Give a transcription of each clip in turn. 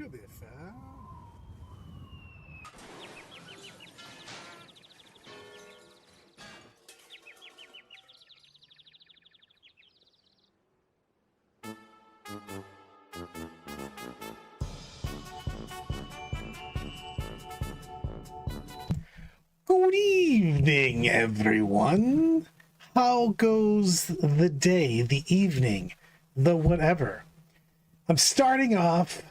to be fair. Good evening, everyone. How goes the day, the evening, the whatever? I'm starting off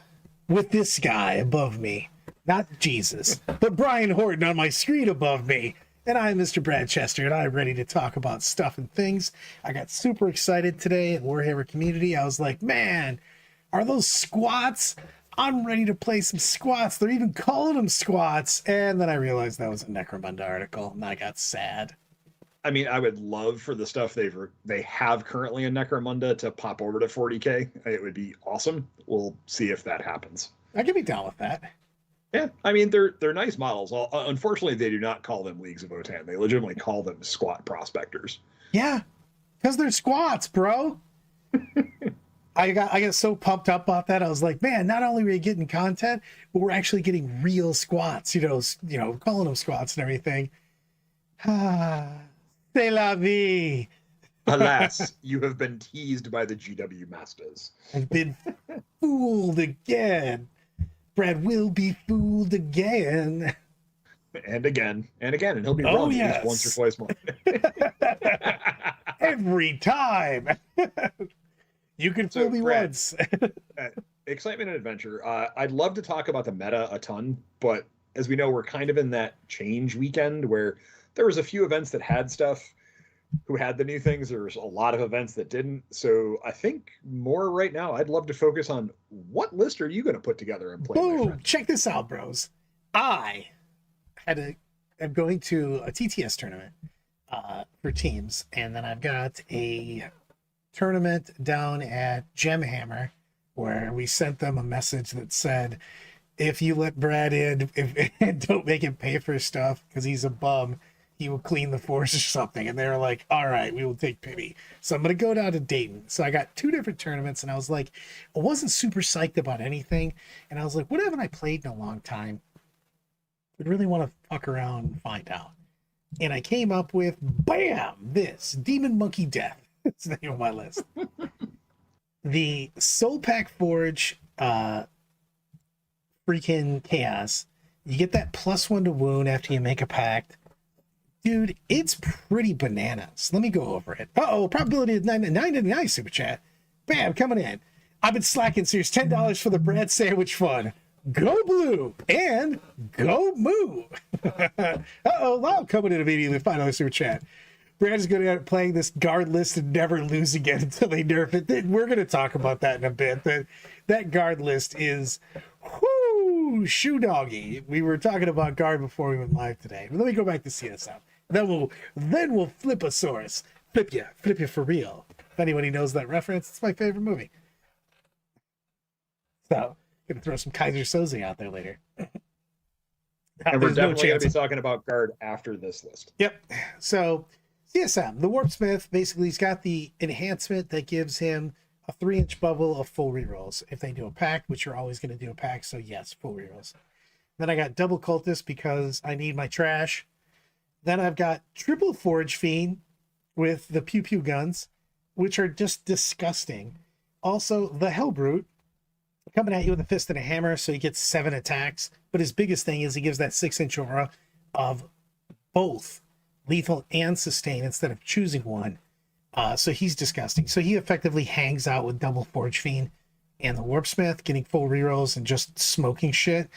with this guy above me. Not Jesus, but Brian Horton on my screen above me. And I'm Mr. Brad Chester, and I'm ready to talk about stuff and things. I got super excited today at Warhammer Community. I was like, man, are those squats? I'm ready to play some squats. They're even calling them squats. And then I realized that was a Necromunda article, and I got sad. I mean, I would love for the stuff they have currently in Necromunda to pop over to 40K. It would be awesome. We'll see if that happens. I can be down with that. Yeah, I mean, they're nice models. Unfortunately, they do not call them Leagues of Votann. They legitimately call them squat prospectors. Yeah, because they're squats, bro. I got so pumped up about that. I was like, man, not only are we getting content, but we're actually getting real squats. You know, calling them squats and everything. Ah, c'est la vie. Alas, you have been teased by the GW masters. I've been fooled again. Brad will be fooled again. And again, and again, and he'll be wrong at least once or twice more. Every time. You can fool me Brad, once. Excitement and adventure. I'd love to talk about the meta a ton, but as we know, we're kind of in that change weekend where there was a few events that had stuff who had the new things. There was a lot of events that didn't. So I think more right now, I'd love to focus on what list are you going to put together and play? Boom! Check this out, bros. I'm going to a TTS tournament for teams, and then I've got a tournament down at Gemhammer where we sent them a message that said, if you let Brad in, don't make him pay for stuff because he's a bum, he will clean the force or something. And they were like, all right, we will take pity. So I'm going to go down to Dayton. So I got two different tournaments, and I was like, I wasn't super psyched about anything. And I was like, what haven't I played in a long time? I really want to fuck around and find out. And I came up with, bam, this Demon Monkey Death. It's the name of my list. The Soul Pack Forge freaking chaos. You get that +1 to wound after you make a pact. Dude, it's pretty bananas. Let me go over it. Uh-oh, probability of 9.99 super chat. Bam, coming in. I've been slacking, so here's $10 for the bread sandwich fun. Go blue and go moo. Uh-oh, Lau coming in immediately. $5 super chat. Brad is going to end up playing this guard list and never lose again until they nerf it. We're going to talk about that in a bit. That guard list is shoe doggy. We were talking about guard before we went live today. But let me go back to CSM. Then we'll flip a source. Flip you for real. If anybody knows that reference, it's my favorite movie. So, gonna throw some Kaiser Soze out there later. And we're definitely going to be talking about guard after this list. Yep. So, CSM, the Warpsmith, basically, he's got the enhancement that gives him a 3-inch bubble of full rerolls. If they do a pack, which you're always going to do a pack, so yes, full rerolls. Then I got double cultist because I need my trash. Then I've got triple Forge Fiend with the pew pew guns, which are just disgusting. Also, the Hellbrute coming at you with a fist and a hammer, so he gets 7 attacks. But his biggest thing is he gives that 6-inch aura of both lethal and sustain instead of choosing one. So he's disgusting. So he effectively hangs out with double Forge Fiend and the Warpsmith, getting full rerolls and just smoking shit.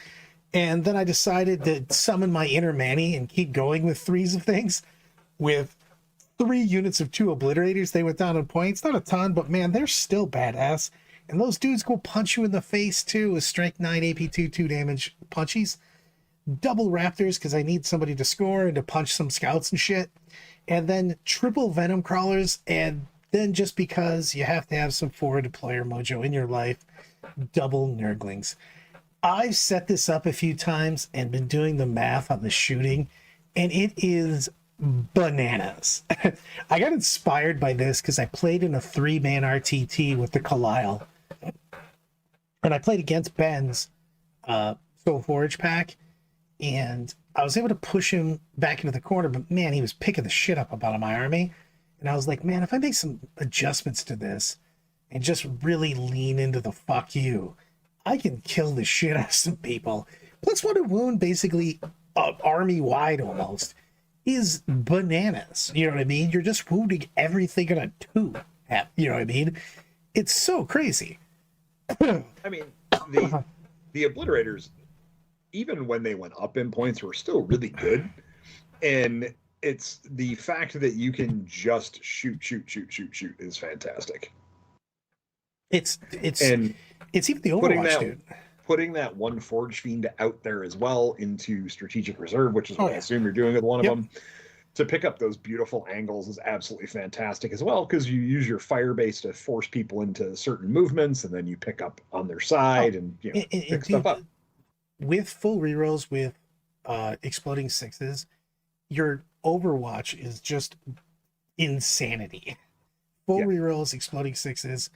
And then I decided to summon my inner Manny and keep going with 3s of things. With 3 units of 2 obliterators, they went down in points. Not a ton, but man, they're still badass. And those dudes will punch you in the face too with strength 9 AP 2 damage punchies. Double Raptors because I need somebody to score and to punch some scouts and shit. And then triple Venom Crawlers. And then just because you have to have some forward deployer mojo in your life, double Nurglings. I've set this up a few times and been doing the math on the shooting, and it is bananas. I got inspired by this because I played in a 3-man RTT with the Kalile. And I played against Ben's Soul Forge pack, and I was able to push him back into the corner, but man, he was picking the shit up about my army. And I was like, man, if I make some adjustments to this and just really lean into the fuck you, I can kill the shit out of some people. Plus one to wound, basically army wide almost, is bananas. You know what I mean? You're just wounding everything in a two. You know what I mean? It's so crazy. I mean, the obliterators, even when they went up in points, were still really good. And it's the fact that you can just shoot is fantastic. It's and even the Overwatch, dude. Putting that one Forge Fiend out there as well into strategic reserve, which is what I assume you're doing with one of them, to pick up those beautiful angles is absolutely fantastic as well, because you use your fire base to force people into certain movements, and then you pick up on their side and pick stuff up. With full rerolls, with exploding sixes, your Overwatch is just insanity. Full rerolls, exploding sixes,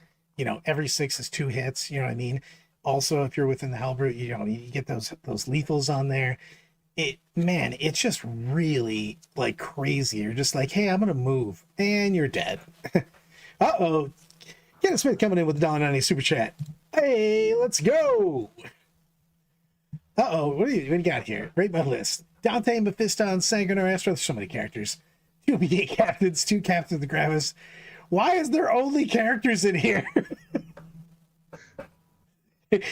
every 6 is 2 hits, you know what I mean? Also, if you're within the Hellbrute, you get those lethals on there. It's just really like crazy. You're just like, hey, I'm gonna move, and you're dead. Uh-oh. Kenneth Smith coming in with the $1.90 super chat. Hey, let's go. Uh-oh, what do you got here? Rate my list. Dante, Mephiston, Sanguinar, Astro. There's so many characters. 2 BA captains, 2 captains of the Gravis. Why is there only characters in here?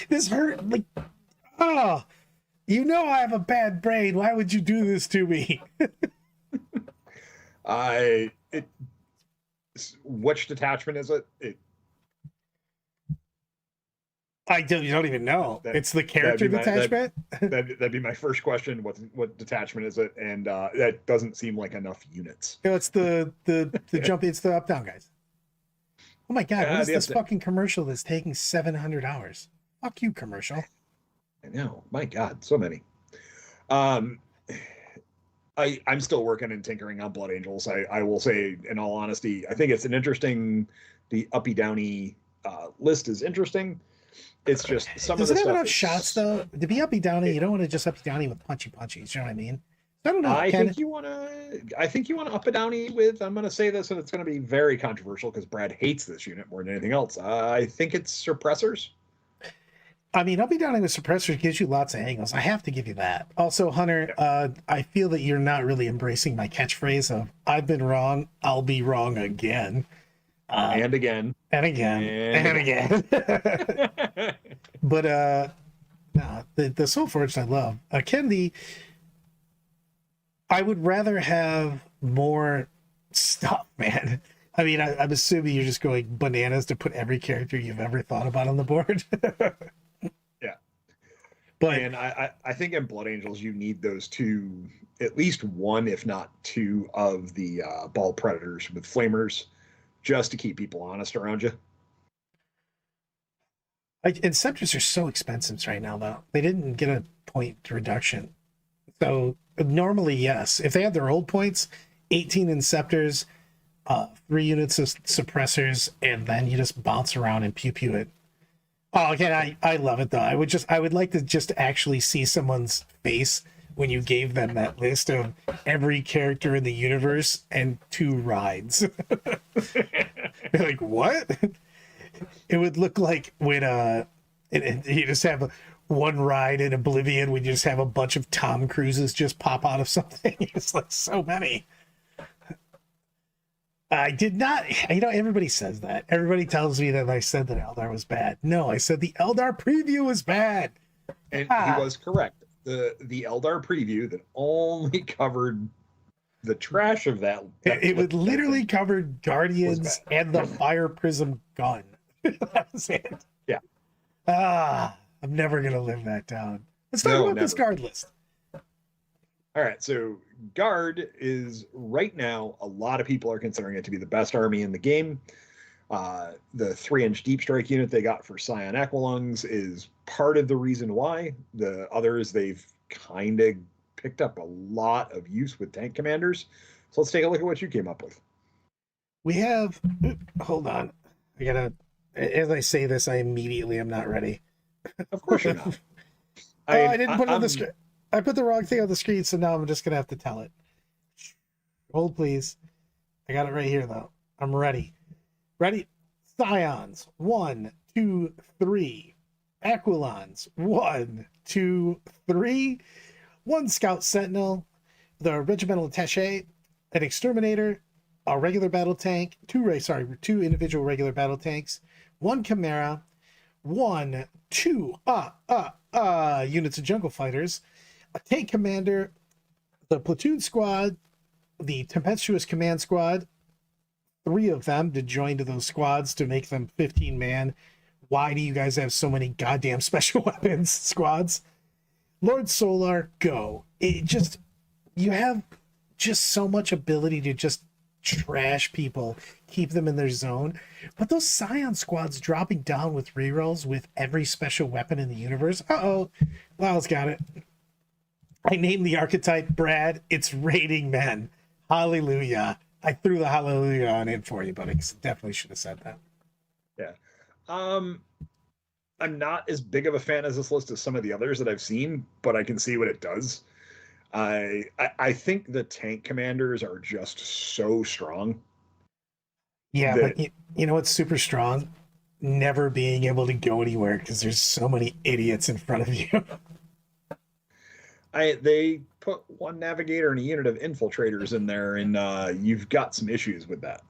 This hurt. Like, oh, I have a bad brain. Why would you do this to me? Which detachment is it? You don't even know. It's the character detachment. That'd be my first question. What detachment is it? And that doesn't seem like enough units. It's the jump. It's the up down guys. Oh my god! What is this fucking commercial that's taking 700 hours? Fuck you, commercial. I know. My god, so many. I'm still working and tinkering on Blood Angels. I will say, in all honesty, I think it's an interesting. The uppy downy list is interesting. It's just some of the stuff. Does it have enough shots though? To be uppy downy, you don't want to just uppy downy with punchy punchies. You know what I mean? I don't know. I think you want to up a downy with. I'm going to say this, and it's going to be very controversial because Brad hates this unit more than anything else. I think it's suppressors. I mean, uppy downy with suppressors gives you lots of angles. I have to give you that. Also, Hunter, I feel that you're not really embracing my catchphrase of "I've been wrong, I'll be wrong again." And again. And again. And again. But the Soul Forge I love. Kennedy, I would rather have more stuff, man. I mean, I'm assuming you're just going bananas to put every character you've ever thought about on the board. Yeah. But and I think in Blood Angels you need those two, at least one, if not two, of the ball predators with flamers, just to keep people honest around you. And scepters are so expensive right now, though. They didn't get a point reduction. So normally, yes. If they had their old points, 18 in scepters, 3 units of suppressors, and then you just bounce around and pew it. Oh, again, I love it, though. I would like to just actually see someone's face when you gave them that list of every character in the universe and 2 rides. They're like, what? It would look like when you just have one ride in Oblivion when you just have a bunch of Tom Cruises just pop out of something. It's like so many. I did not, everybody says that. Everybody tells me that I said that Eldar was bad. No, I said the Eldar preview was bad. And he was correct. The Eldar preview that only covered the trash of that. It would literally cover Guardians and the Fire Prism gun. That was it. Yeah. I'm never going to live that down. Let's talk about this guard list. All right. So guard is right now, a lot of people are considering it to be the best army in the game. The 3-inch deep strike unit they got for Scion Aqualungs is part of the reason why. The others, they've kind of picked up a lot of use with tank commanders. So let's take a look at what you came up with. We have, hold on. As I say this, I immediately am not ready. Of course you're not. Oh, mean, I didn't put it on the I'm screen. I put the wrong thing on the screen, so now I'm just gonna have to tell it. Hold, please. I got it right here, though. I'm ready. Ready? Scions. 1, 2, 3. Aquilons. 1, 2, 3. 1 Scout Sentinel. The Regimental Attaché. An Exterminator. A regular battle tank. Two individual regular battle tanks. 1 Chimera. 2 units of jungle fighters, a tank commander, the platoon squad, the tempestuous command squad, 3 of them to join to those squads to make them 15 man. Why do you guys have so many goddamn special weapons squads? Lord Solar, go. It just, you have just so much ability to just trash people, keep them in their zone. But those Scion squads dropping down with rerolls with every special weapon in the universe. Lyle's got it. I named the archetype Brad. It's Raiding Men. Hallelujah. I threw the hallelujah on it for you, but I definitely should have said that. Yeah. I'm not as big of a fan as this list as some of the others that I've seen, but I can see what it does. I think the tank commanders are just so strong. Yeah, that, but you know what's super strong? Never being able to go anywhere because there's so many idiots in front of you. they put 1 navigator and a unit of infiltrators in there, and you've got some issues with that.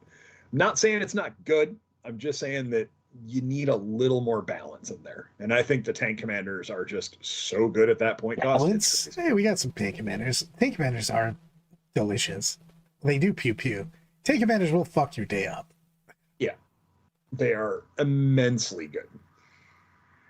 I'm not saying it's not good. I'm just saying that you need a little more balance in there. And I think the tank commanders are just so good at that point cost. Hey, we got some tank commanders. Tank commanders are delicious. They do pew pew. Tank commanders will fuck your day up. Yeah, they are immensely good.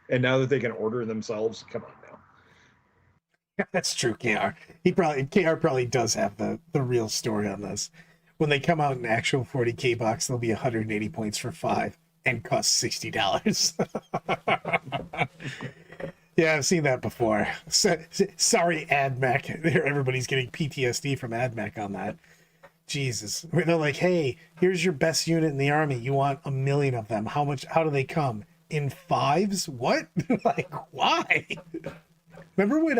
And now that they can order themselves, come on now. That's true, KR. KR probably does have the real story on this. When they come out in actual 40K box, they'll be 180 points for 5 and cost $60. Yeah, I've seen that before. Sorry, AdMech. Everybody's getting PTSD from AdMech on that. Jesus. They're like, hey, here's your best unit in the army. You want 1 million of them. How do they come? In 5s? What? Like, why? Remember when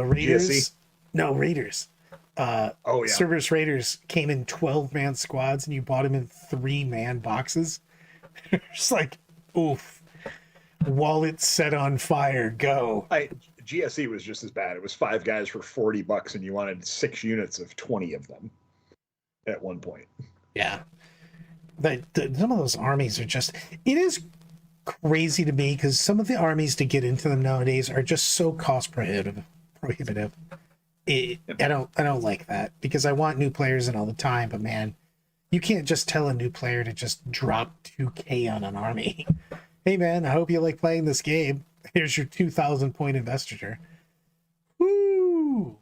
Raiders? GSC? No, Raiders. Oh yeah. Cerberus Raiders came in 12-man squads and you bought them in 3-man boxes. Just like, oof. Wallet set on fire, go. GSC was just as bad. It was 5 guys for $40 and you wanted 6 units of 20 of them at one point. Yeah. Some of those armies are just, it is crazy to me because some of the armies to get into them nowadays are just so cost prohibitive. I don't like that because I want new players in all the time, but man, you can't just tell a new player to just drop 2K on an army. Hey man, I hope you like playing this game. Here's your 2,000 point investiture. Woo!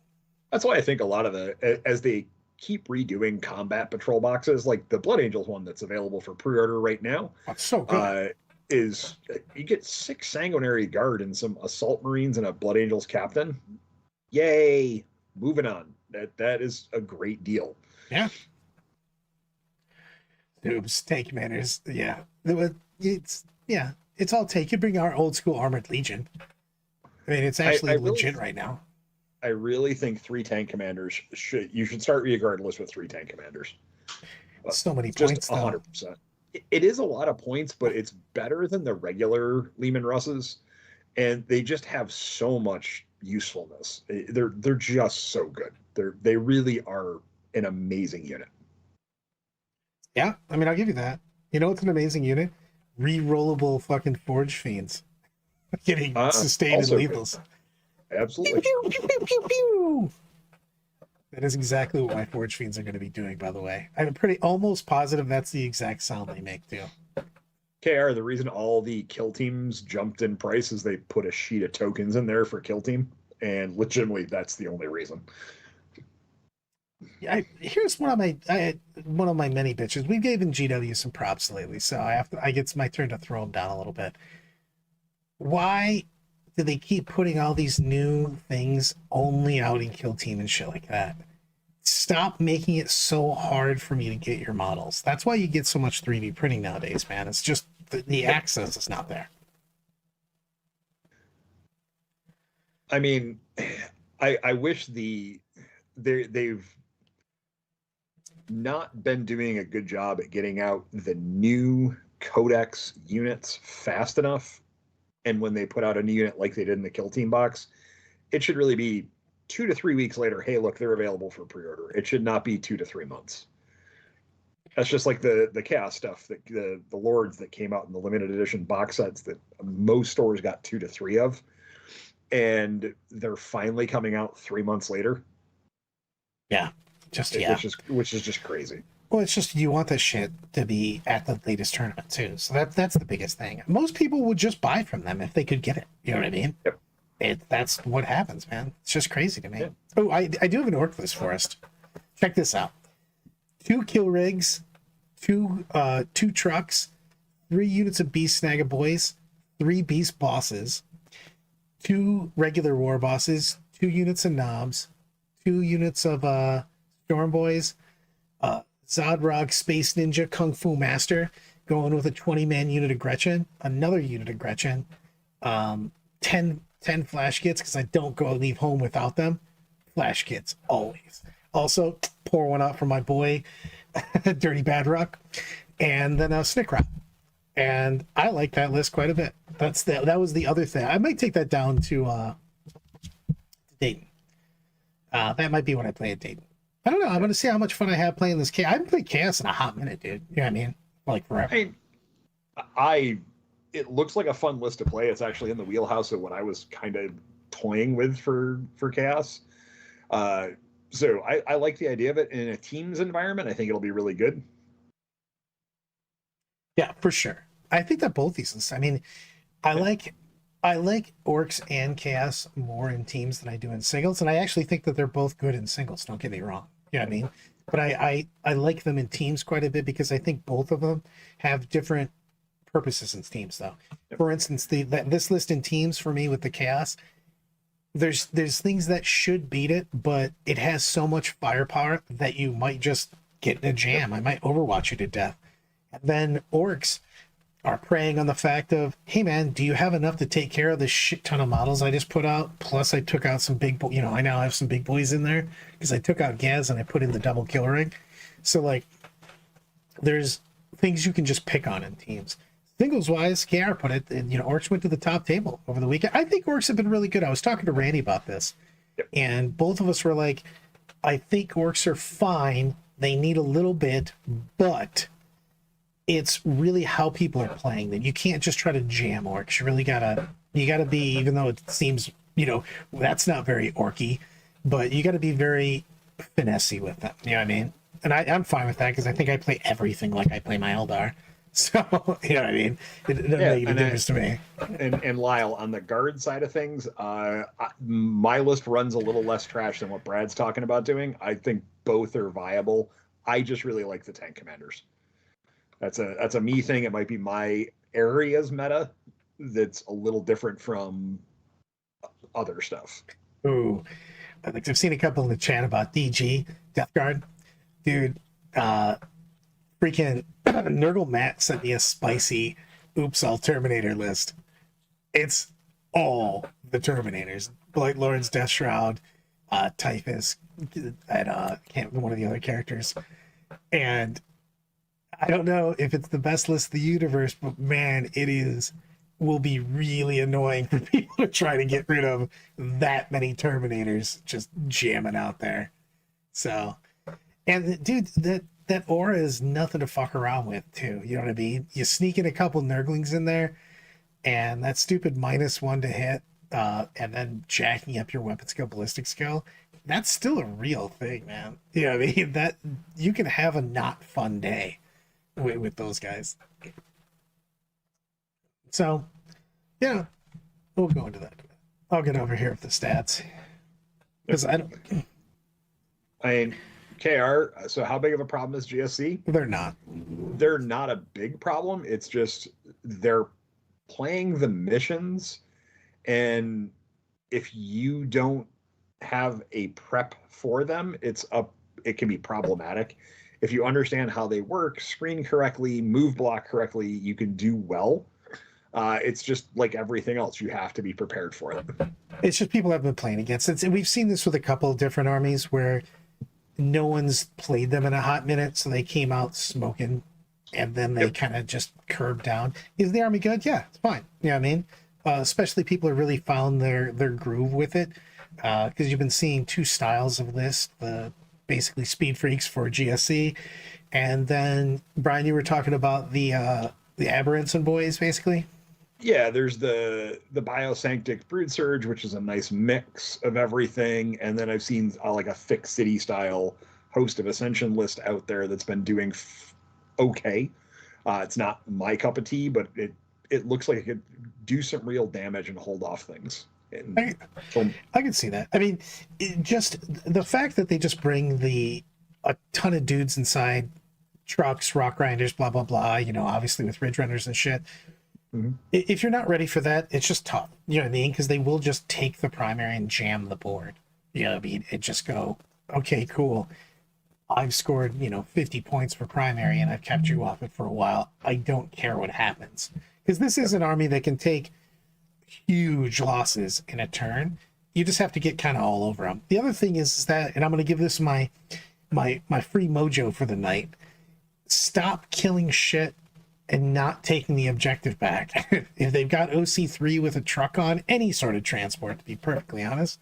That's why I think a lot of as they keep redoing combat patrol boxes, like the Blood Angels one that's available for pre-order right now. That's so good. Is you get 6 Sanguinary Guard and some Assault Marines and a Blood Angels captain. Yay! Moving on. That is a great deal. Yeah. Noobs, tank commanders. Yeah. It's all take. You bring our old school Armored Legion. I mean, it's actually legit right now. I really think 3 tank commanders you should start regardless with 3 tank commanders. So many points, just 100%. It is a lot of points, but it's better than the regular Lehman Russes, and they just have so much usefulness. They're just so good. They really are an amazing unit. Yeah, I mean, I'll give you that. You know what's an amazing unit? Rerollable fucking Forge Fiends. Getting sustained and lethals. Good. Absolutely. Pew, pew, pew, pew, pew. That is exactly what my Forge Fiends are going to be doing, by the way. I'm almost positive that's the exact sound they make, too. KR, the reason all the kill teams jumped in price is they put a sheet of tokens in there for kill team, and legitimately that's the only reason. Yeah, here's one of my many bitches. We've given GW some props lately, so it's my turn to throw them down a little bit. Why do they keep putting all these new things only out in kill team and shit like that? Stop making it so hard for me to get your models. That's why you get so much 3D printing nowadays, man. It's just the access is not there. I mean, I wish they've not been doing a good job at getting out the new codex units fast enough. And when they put out a new unit like they did in the Kill Team box, it should really be 2 to 3 weeks later. Hey, look, they're available for pre-order. It should not be 2 to 3 months. That's just like the chaos stuff, that the lords that came out in the limited edition box sets that most stores got 2 to 3 of, and they're finally coming out 3 months later. Yeah, Which is just crazy. Well, it's just you want this shit to be at the latest tournament too. So that's the biggest thing. Most people would just buy from them if they could get it. You know what I mean? Yep. That's what happens, man. It's just crazy to me. Yeah. Oh, I do have an orc list for us. Check this out: 2 kill rigs, two trucks, 3 units of beast snagga boys, 3 beast bosses, 2 regular war bosses, 2 units of knobs, 2 units of storm boys, Zodrog Space Ninja Kung Fu Master, going with a 20-man unit of Gretchen, another unit of Gretchen, 10 flash kits, because I don't go leave home without them. Flash kits, always. Also, pour one out for my boy, Dirty Bad Rock, and then a Snick Rock. And I like that list quite a bit. That was the other thing. I might take that down to Dayton. That might be when I play at Dayton. I don't know. I'm going to see how much fun I have playing this chaos. I haven't played chaos in a hot minute, dude. You know what I mean? Like forever. It looks like a fun list to play. It's actually in the wheelhouse of what I was kind of toying with for chaos. So I like the idea of it in a teams environment. I think it'll be really good. Yeah, for sure. I think that both these lists. I mean, I like orcs and chaos more in teams than I do in singles, and I actually think that they're both good in singles. Don't get me wrong. You know what I mean? But I like them in teams quite a bit because I think both of them have different purposes in teams. Though, for instance, this list in teams for me with the chaos, there's things that should beat it, but it has so much firepower that you might just get in a jam. I might overwatch you to death. And then orcs are preying on the fact of, hey man, do you have enough to take care of the shit ton of models I just put out? Plus I took out some big, I now have some big boys in there because I took out Gaz and I put in the double kill ring. So like, there's things you can just pick on in teams. Singles wise, KR put it, and orcs went to the top table over the weekend. I think orcs have been really good. I was talking to Randy about this, and both of us were like, I think orcs are fine. They need a little bit, but it's really how people are playing them. You can't just try to jam orcs. You really gotta be, even though it seems, that's not very orky, but you gotta be very finessey with them. You know what I mean? And I'm fine with that because I think I play everything like I play my Eldar. So, you know what I mean? It doesn't make any difference to me. And Lyle, on the guard side of things, my list runs a little less trash than what Brad's talking about doing. I think both are viable. I just really like the tank commanders. That's a me thing. It might be my area's meta that's a little different from other stuff. Ooh, like I've seen a couple in the chat about DG Death Guard, dude. Freaking Nurgle Matt sent me a spicy oops all Terminator list. It's all the Terminators: Blight Lords, Death Shroud, Typhus, and can't remember one of the other characters. And I don't know if it's the best list in the universe, but man, will be really annoying for people to try to get rid of that many Terminators just jamming out there. So, and dude, that aura is nothing to fuck around with too. You know what I mean? You sneak in a couple Nurglings in there, and that stupid -1 to hit, and then jacking up your weapon skill, ballistic skill. That's still a real thing, man. You know what I mean? That you can have a not fun day with those guys. So, yeah, we'll go into that. I'll get over here with the stats because I don't. I mean, KR. So, how big of a problem is GSC? They're not. They're not a big problem. It's just they're playing the missions, and if you don't have a prep for them, it can be problematic. If you understand how they work, screen correctly, move block correctly, you can do well. It's just like everything else. You have to be prepared for it. It's just people have been playing against it. And we've seen this with a couple of different armies where no one's played them in a hot minute, so they came out smoking, and then they kind of just curbed down. Is the army good? Yeah, it's fine. You know what I mean? Especially people have really found their groove with it, because you've been seeing two styles of this: the basically speed freaks for GSC, and then Brian, you were talking about the Aberrants boys, basically. Yeah, there's the Biosanctic Brood Surge, which is a nice mix of everything, and then I've seen like a Thick City style host of Ascension list out there that's been doing okay. It's not my cup of tea, but it looks like it could do some real damage and hold off things. I can see that. I mean, just the fact that they just bring a ton of dudes inside trucks, rock grinders, blah blah blah. You know, obviously with ridge runners and shit. Mm-hmm. If you're not ready for that, it's just tough. You know what I mean? Because they will just take the primary and jam the board. You know what I mean? It just go, okay, cool. I've scored 50 points for primary and I've kept you off it for a while. I don't care what happens, because this is an army that can take huge losses in a turn. You just have to get kind of all over them. The other thing is that, and I'm going to give this my free mojo for the night: stop killing shit and not taking the objective back. If they've got OC3 with a truck on, any sort of transport, to be perfectly honest,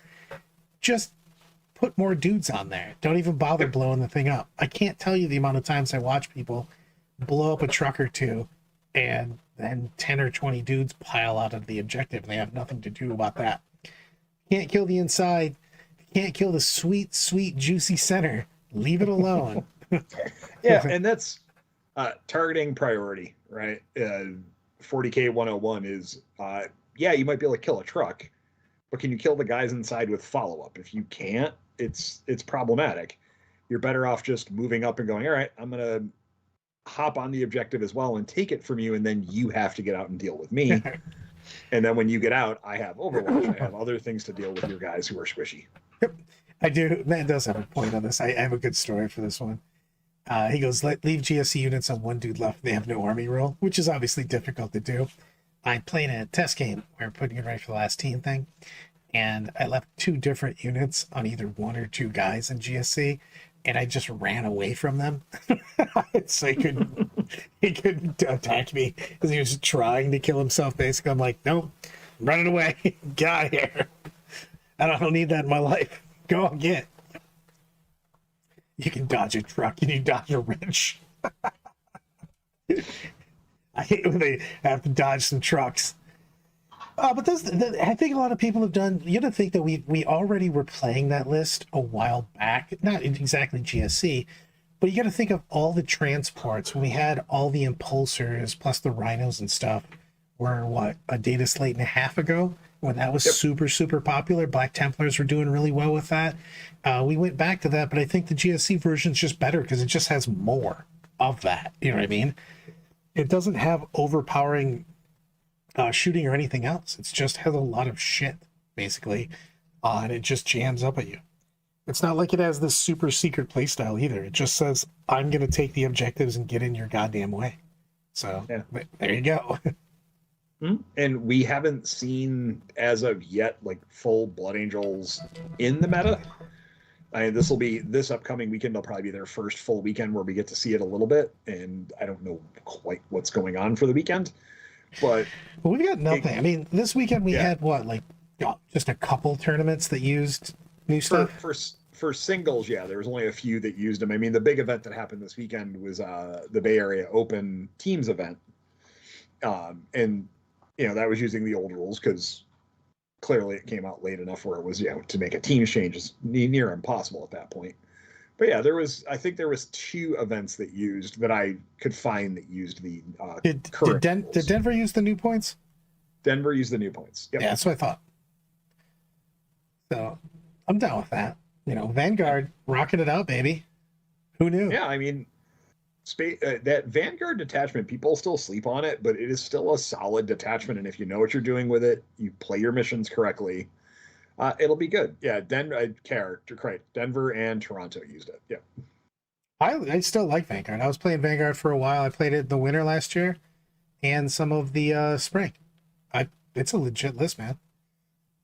just put more dudes on there. Don't even bother blowing the thing up. I can't tell you the amount of times I watch people blow up a truck or two, and then 10 or 20 dudes pile out of the objective, and they have nothing to do about that. Can't kill the inside. Can't kill the sweet, sweet, juicy center. Leave it alone. Yeah, and that's targeting priority, right? 40K 101 is, yeah, you might be able to kill a truck, but can you kill the guys inside with follow-up? If you can't, it's problematic. You're better off just moving up and going, all right, I'm going to hop on the objective as well and take it from you, and then you have to get out and deal with me. And then when you get out, I have Overwatch. I have other things to deal with your guys who are squishy. Yep, I do. Man does have a point on this. I have a good story for this one. He goes, leave GSC units on one dude left. They have no army roll, which is obviously difficult to do. I played a test game where we're putting it right for the last team thing, and I left two different units on either one or two guys in GSC, and I just ran away from them. So he couldn't attack me because he was trying to kill himself, basically. I'm like, nope, I'm running away. Get out of here. I don't need that in my life. Go and get. You can dodge a truck and you dodge a wrench. I hate when they have to dodge some trucks. But I think a lot of people have done. You got to think that we already were playing that list a while back. Not exactly GSC, but you got to think of all the transports when we had all the impulsors plus the rhinos and stuff. Were what, a data slate and a half ago, when that was super, super popular. Black Templars were doing really well with that. We went back to that, but I think the GSC version is just better because it just has more of that. You know what I mean? It doesn't have overpowering shooting or anything else. It just has a lot of shit, basically, and it just jams up at you. It's not like it has this super secret playstyle either. It just says, I'm going to take the objectives and get in your goddamn way. So there you go. And we haven't seen, as of yet, like full Blood Angels in the meta. I mean, this upcoming weekend will probably be their first full weekend where we get to see it a little bit, and I don't know quite what's going on for the weekend. But well, we got nothing. I mean, this weekend we had what, like just a couple tournaments that used new stuff? For singles, yeah, there was only a few that used them. I mean, the big event that happened this weekend was the Bay Area Open Teams event. And that was using the old rules because clearly it came out late enough where it was, to make a team change is near impossible at that point. But yeah, I think there was two events that I could find that used the current did Denver use the new points? Denver used the new points. Yep. Yeah, that's what I thought. So I'm down with that. Vanguard rocking it out, baby. Who knew? Yeah, I mean, that Vanguard detachment, people still sleep on it, but it is still a solid detachment. And if you know what you're doing with it, you play your missions correctly, it'll be good. Yeah, Denver and Toronto used it. Yeah. I still like Vanguard. I was playing Vanguard for a while. I played it in the winter last year and some of the spring. It's a legit list, man.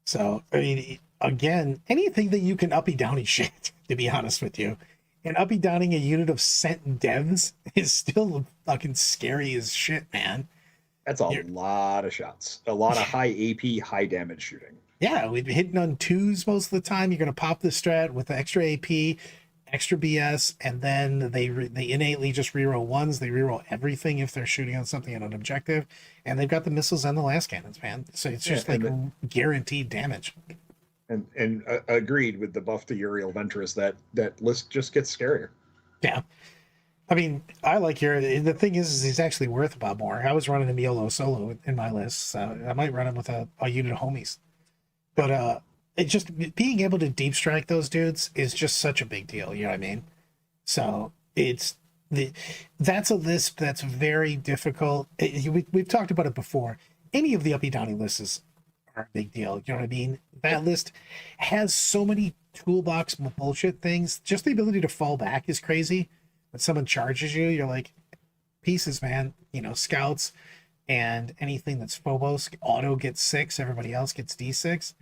So I mean, again, anything that you can uppy downy shit, to be honest with you, and uppy downing a unit of sent devs is still fucking scary as shit, man. That's a You're, lot of shots, a lot of high AP, high damage shooting. yeah, we've been hitting on twos most of the time. You're gonna pop the strat with the extra AP, extra BS, and then they innately just reroll ones. They reroll everything if they're shooting on something on an objective, and they've got the missiles and the last cannons, man. So it's just like guaranteed damage. And agreed with the buff to Uriel Ventress, that list just gets scarier. Yeah. I mean, I like your. The thing is he's actually worth about more. I was running him YOLO solo in my list, so I might run him with a unit of homies. But it just being able to deep strike those dudes is just such a big deal. You know what I mean? So that's a list that's very difficult. We've talked about it before. Any of the uppy downy lists are a big deal. You know what I mean? That list has so many toolbox bullshit things. Just the ability to fall back is crazy. When someone charges you, you're like, pieces, man. You know, scouts and anything that's Phobos, auto gets 6, everybody else gets D6.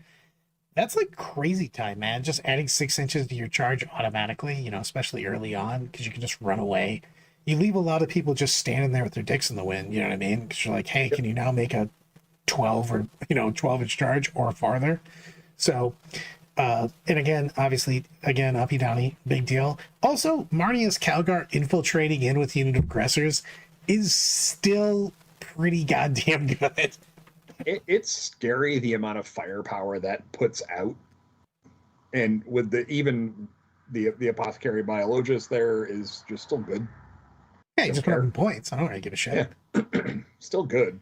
That's like crazy time, man. Just adding 6 inches to your charge automatically, you know, especially early on, because you can just run away. You leave a lot of people just standing there with their dicks in the wind, you know what I mean? Because you're like, hey, can you now make a 12 or, 12-inch charge or farther? So, and again, obviously, uppy downy, big deal. Also, Marnius Calgar infiltrating in with unit aggressors is still pretty goddamn good. It's scary the amount of firepower that puts out, and with the apothecary biologist there is just still good. Yeah, he just put up in points. I don't really give a shit. Yeah. Still good.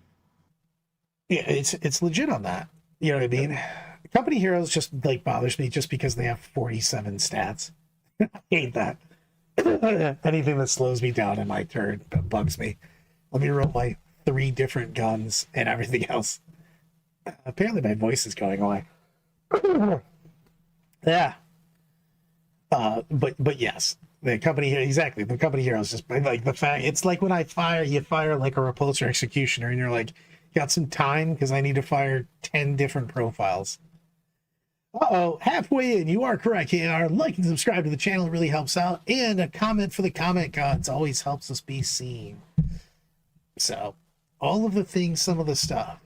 Yeah, it's legit on that. You know what I mean? Yep. Company Heroes just like bothers me just because they have 47 stats. I hate that. Anything that slows me down in my turn bugs me. Let me roll my 3 different guns and everything else. Apparently my voice is going away. Yeah. But yes, the company here, exactly. The company heroes just like the fact it's like when you fire like a repulsor executioner and you're like, got some time because I need to fire 10 different profiles. Halfway in, you are correct. Like and subscribe to the channel, it really helps out. And a comment for the comment gods always helps us be seen. So, all of the things, some of the stuff.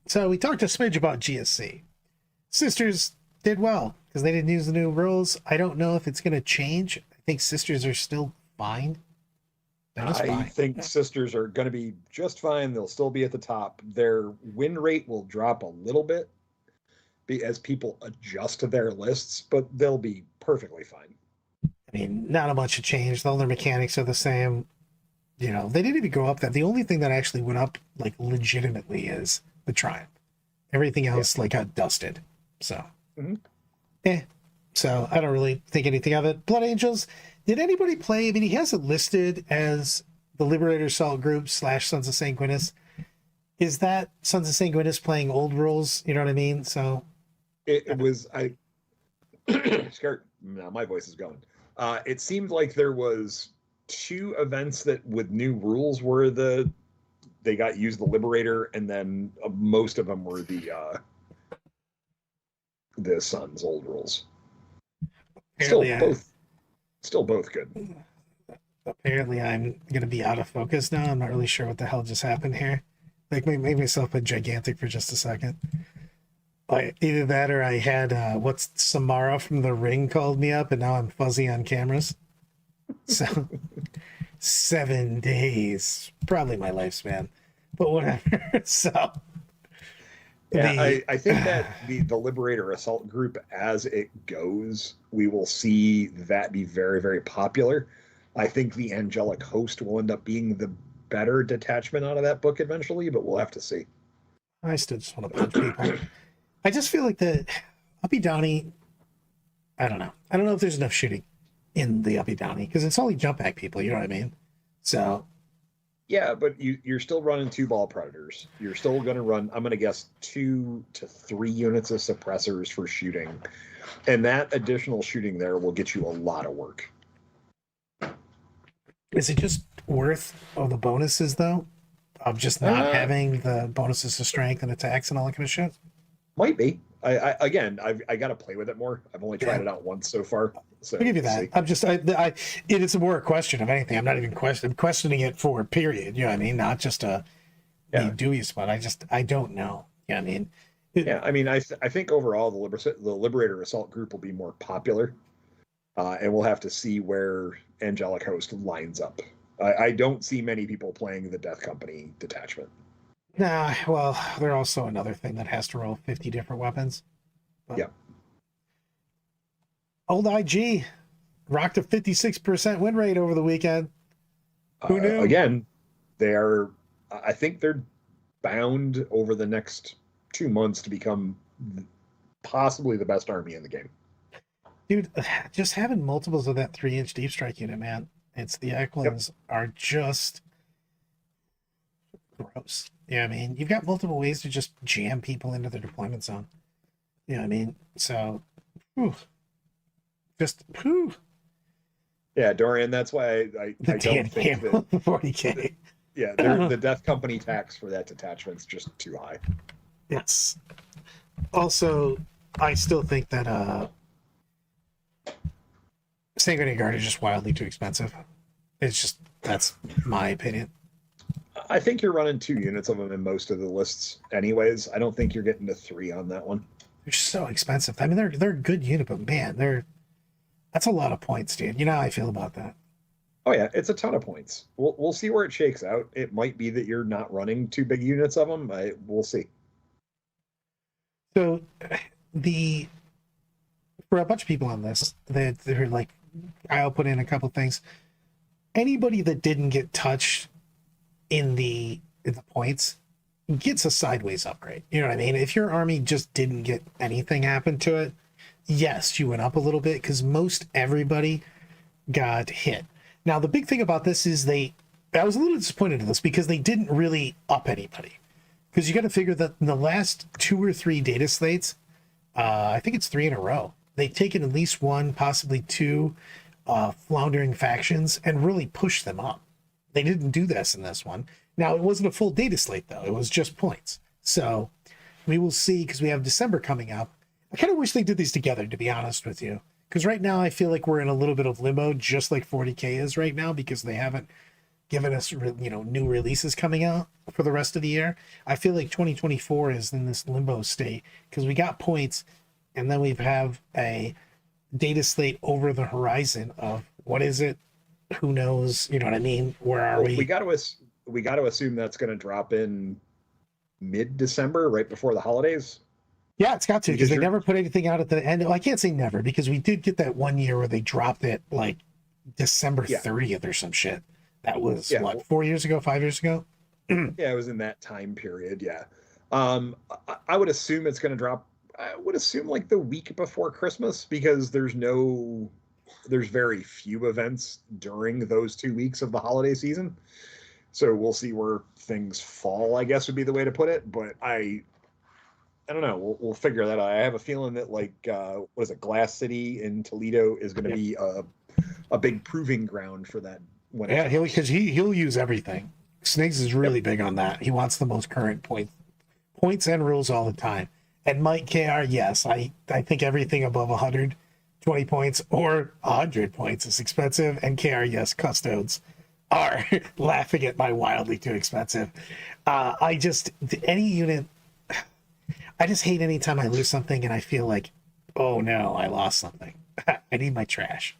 So, we talked a smidge about GSC. Sisters did well because they didn't use the new rules. I don't know if it's going to change. I think Sisters are still fine. I think Sisters are going to be just fine. They'll still be at the top. Their win rate will drop a little bit as people adjust to their lists, but they'll be perfectly fine. I mean, not a bunch of change. All their mechanics are the same. You know, they didn't even go up that. The only thing that actually went up, like, legitimately is the Triumph. Everything else, like, got dusted. So, So, I don't really think anything of it. Blood Angels, did anybody play? I mean, he has it listed as the Liberator Assault Group / Sons of Sanguinis. Is that Sons of Sanguinis playing old rules? You know what I mean? So, it was, now my voice is going. It seemed like there was 2 events that with new rules were they got used the Liberator, and then most of them were the Suns old rules. Still both good. Apparently I'm gonna be out of focus now. I'm not really sure what the hell just happened here. Like, make myself a gigantic for just a second. Either that or I had what's Samara from The Ring called me up, and now I'm fuzzy on cameras. So 7 days, probably my lifespan, but whatever. So yeah, I think that the Liberator Assault Group, as it goes, we will see that be very, very popular. I think the Angelic Host will end up being the better detachment out of that book eventually, but we'll have to see. I still just want to punch people. I just feel like the Uppy Downy, I don't know. I don't know if there's enough shooting in the Uppy Downy because it's only jump back people, you know what I mean? So yeah, but you're still running 2 ball predators. You're still going to run, I'm going to guess, 2 to 3 units of suppressors for shooting. And that additional shooting there will get you a lot of work. Is it just worth all the bonuses, though? of just not having the bonuses to strength and attacks and all that kind of shit? Might be. I got to play with it more. I've only tried it out once so far. So I'll give you we'll that. see. I'm just, it is more a question of anything. I'm not even questioning it for period. You know what I mean? Not just a be dubious, but I don't know. Yeah, I mean, I think overall the Liberator Assault group will be more popular, and we'll have to see where Angelic Host lines up. I don't see many people playing the Death Company detachment. nah, well, they're also another thing that has to roll 50 different weapons. But Yeah. Old IG rocked a 56% win rate over the weekend. Who knew? Again, I think they're bound over the next 2 months to become possibly the best army in the game. Dude, just having multiples of that 3-inch deep strike unit, man. It's the Eklunds are just gross. Yeah, I mean, you've got multiple ways to just jam people into their deployment zone. You know what I mean? So, whew. Just whew. Yeah, Dorian, that's why I don't think that 40K. Yeah, the Death Company tax for that detachment's just too high. Yes. Also, I still think that Sanguinary Guard is just wildly too expensive. It's just, that's my opinion. I think you're running 2 units of them in most of the lists anyways. I don't think you're getting to 3 on that one. They're so expensive. I mean, they're a good unit, but man, that's a lot of points, dude. You know how I feel about that. Oh yeah, it's a ton of points. We'll see where it shakes out. It might be that you're not running 2 big units of them. We'll see. So, for a bunch of people on this, they're like, I'll put in a couple things. Anybody that didn't get touched in the points gets a sideways upgrade. You know what I mean? If your army just didn't get anything happen to it, yes, you went up a little bit because most everybody got hit. Now, the big thing about this is I was a little disappointed in this because they didn't really up anybody. Because you got to figure that in the last 2 or 3 data slates, I think it's 3 in a row, they've taken at least 1, possibly 2 floundering factions and really pushed them up. They didn't do this in this one. Now, it wasn't a full data slate, though. It was just points. So we will see, because we have December coming up. I kind of wish they did these together, to be honest with you. Because right now, I feel like we're in a little bit of limbo, just like 40K is right now, because they haven't given us, new releases coming out for the rest of the year. I feel like 2024 is in this limbo state, because we got points, and then we have a data slate over the horizon of what is it, who knows, you know what I mean? Where are we? We got to assume that's going to drop in mid-December, right before the holidays. Yeah, it's got to, because they never put anything out at the end. Well, I can't say never, because we did get that one year where they dropped it like December 30th or some shit. That was 4 years ago, 5 years ago? Yeah, it was in that time period. Yeah. I would assume it's going to drop. I would assume like the week before Christmas, because there's very few events during those 2 weeks of the holiday season. So we'll see where things fall, I guess would be the way to put it. But I don't know. We'll figure that out. I have a feeling that what is it, Glass City in Toledo is going to be a big proving ground for that. Because he'll use everything. Snakes is really big on that. He wants the most current points and rules all the time. And Mike KR, yes, I think everything above 120 points or 100 points is expensive. And KR, yes, custodes are laughing at my wildly too expensive. Any unit, I just hate anytime I lose something and I feel like, oh no, I lost something. I need my trash.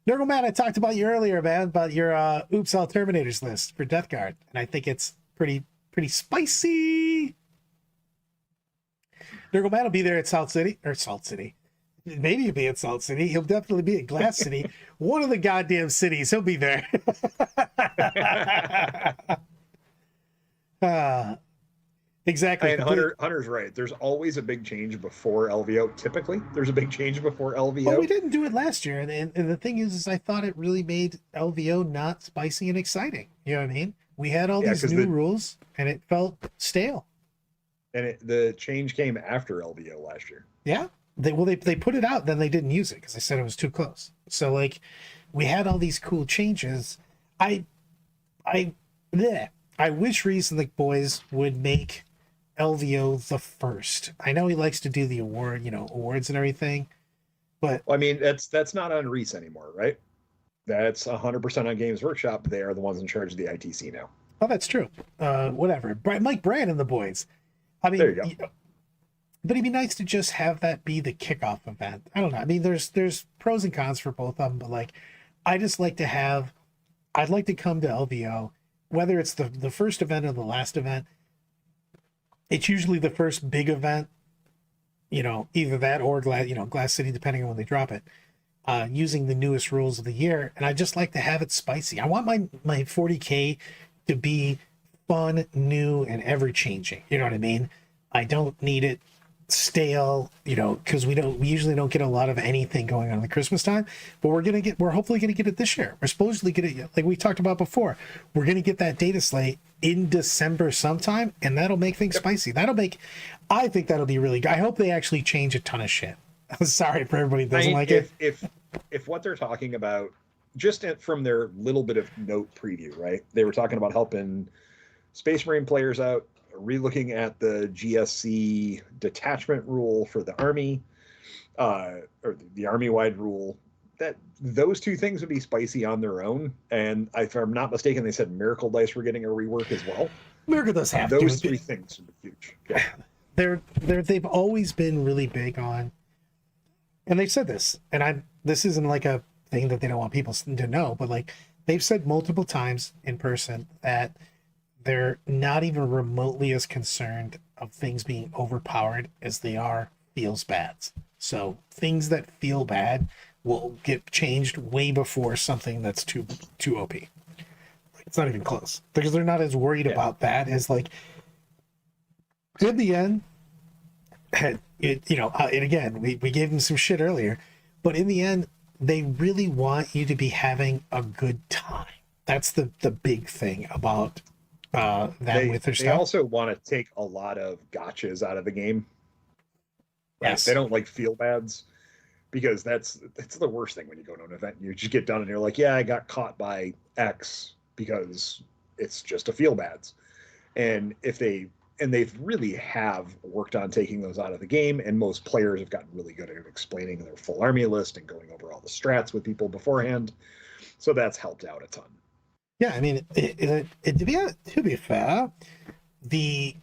Nurgle Man, I talked about you earlier, man, about your Oops All Terminators list for Death Guard. And I think it's pretty spicy. Nurgle Man will be there at Salt City. Maybe he'll be at Salt City. He'll definitely be at Glass City. One of the goddamn cities. He'll be there. Exactly. And Hunter's right. There's always a big change before LVO. Typically, there's a big change before LVO. Well, we didn't do it last year. And the thing is I thought it really made LVO not spicy and exciting. You know what I mean? We had all these new rules, and it felt stale. And the change came after LVO last year. Yeah. They put it out, then they didn't use it because they said it was too close. So we had all these cool changes. I I wish Reese and the boys would make LVO the first. I know he likes to do the awards and everything, but Well, I mean, that's not on Reese anymore, right? That's 100% on Games Workshop. They are the ones in charge of the ITC now. oh, that's true. Whatever. Mike Brand and the boys. I There mean, you go. but it'd be nice to just have that be the kickoff event. I don't know. I mean, there's pros and cons for both of them, but like, I just like to have. I'd like to come to LVO, whether it's the first event or the last event. It's usually the first big event, either that or Glass City, depending on when they drop it. Using the newest rules of the year, and I just like to have it spicy. I want my 40K to be fun, new, and ever changing. You know what I mean? I don't need it stale, because we usually don't get a lot of anything going on at Christmas time, but we're hopefully gonna get it this year. We're supposedly gonna, like we talked about before, we're gonna get that data slate in December sometime, and that'll make things spicy. I think that'll be really good. I hope they actually change a ton of shit. I'm sorry for everybody who doesn't like it. If what they're talking about, just from their little bit of note preview, right? They were talking about helping Space Marine players out, relooking at the GSC detachment rule for the Army, or the Army-wide rule. That those two things would be spicy on their own. And if I'm not mistaken, they said Miracle Dice were getting a rework as well. Miracle does have those three things would be huge. Yeah. They've always been really big on, and they've said this, and this isn't like a thing that they don't want people to know, but like they've said multiple times in person that they're not even remotely as concerned of things being overpowered as they are feels bad. So things that feel bad will get changed way before something that's too OP. It's not even close, because they're not as worried about that as like in the end. And again, we gave them some shit earlier, but in the end, they really want you to be having a good time. That's the big thing about with their stuff. They also want to take a lot of gotchas out of the game. Right? Yes. They don't like feel bads, because that's the worst thing when you go to an event. You just get done and you're like, yeah, I got caught by X because it's just a feel bads. And they've really have worked on taking those out of the game, and most players have gotten really good at explaining their full army list and going over all the strats with people beforehand. So that's helped out a ton. Yeah, I mean, to be fair, the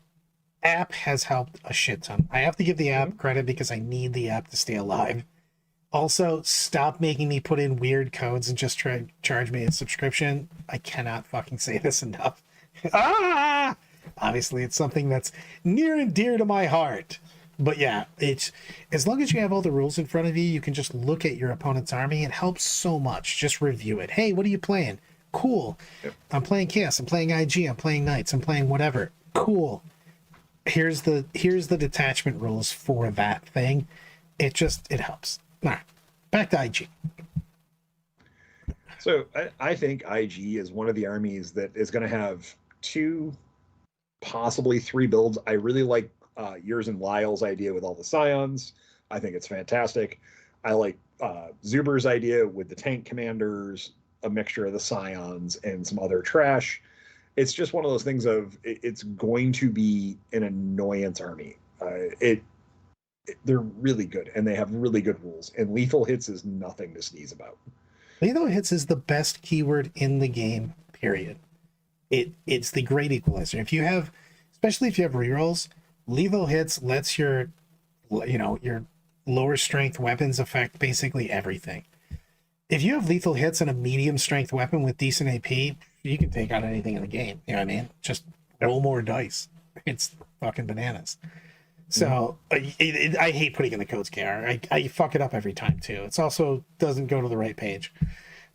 app has helped a shit ton. I have to give the app credit because I need the app to stay alive. Also, stop making me put in weird codes and just try charge me a subscription. I cannot fucking say this enough. Obviously, it's something that's near and dear to my heart. But yeah, it's as long as you have all the rules in front of you, you can just look at your opponent's army. It helps so much. Just review it. Hey, what are you playing? Cool. Yep. I'm playing Chaos. I'm playing IG. I'm playing Knights. I'm playing whatever. Cool. Here's the detachment rules for that thing. It helps. All right, back to IG. So I think IG is one of the armies that is going to have 2, possibly 3 builds. I really like yours and Lyle's idea with all the Scions. I think it's fantastic. I like Zuber's idea with the tank commanders, a mixture of the Scions and some other trash. It's just one of those things of it's going to be an annoyance army. They're really good, and they have really good rules, and lethal hits is nothing to sneeze about. Lethal hits is the best keyword in the game, period. It's the great equalizer. Especially if you have rerolls, lethal hits lets your lower strength weapons affect basically everything. If you have lethal hits and a medium strength weapon with decent AP, you can take out anything in the game. You know what I mean? Just roll more dice. It's fucking bananas. So I hate putting in the codes, KR. I fuck it up every time too. It's also doesn't go to the right page.